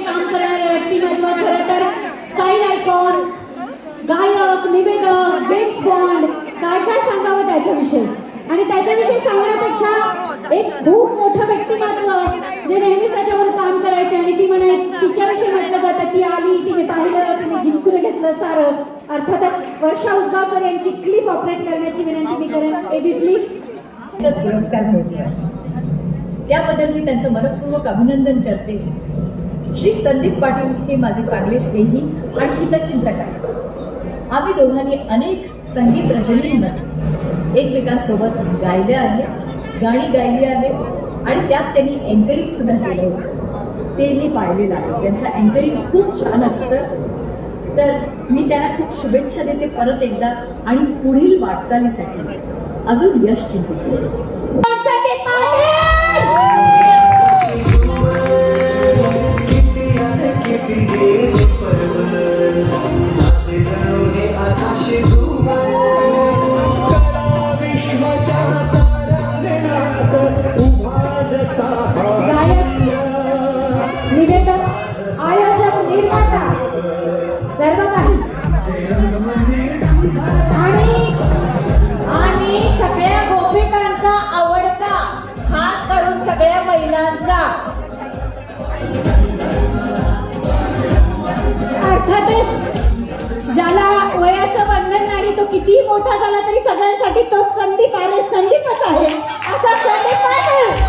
काम करणारे व्यक्तिमत्व, खरं तर स्टाईल आयकॉन, गायक, निवेदक, जेम्स बॉन्ड, काय काय सांगावं त्याच्याविषयी. आणि त्याच्याविषयी सांगण्यापेक्षा एक खूप मोठं व्यक्तिमत्व जे नेहमीच त्याच्यावर काम करायचे आणि ती तिच्याविषयी म्हटलं जातं की आली, तिने पाहिलं, तिने जिंकून घेतलं सारं. अर्थातच वर्षा उसगावकर यांची क्लिप ऑपरेट करण्याची विनंती मी करेन. AB please. पुरस्कार मिळतोय त्याबद्दल मी त्यांचं मनपूर्वक अभिनंदन करते. श्री संदीप पाटील हे माझे चांगले स्नेही आणि हितचिंतक आहेत. आम्ही दोघांनी अनेक संगीत रचनेमध्ये एकमेकांसोबत गायले आहे, गाणी गायली आहे आणि त्यात त्यांनी अँकरिंग सुद्धा केलं होतं. ते मी पाहिलेलं आहे. त्यांचं अँकरिंग खूप छान असतं. तर मी त्यांना खूप शुभेच्छा देते परत एकदा आणि पुढील वाटचालीसाठी अजून यश चिंतित. निवेदक, आयोजक, निर्माता सर्व काही आणि सगळ्या गोपिकांचा आवडता, खास करून सगळ्या महिलांचा. अर्थातच ज्याला वयाचं बंधन नाही, तो कितीही मोठा झाला तरी सगळ्यांसाठी तो संदीप आहे, संदीपच आहे. असा संदीप पाटील.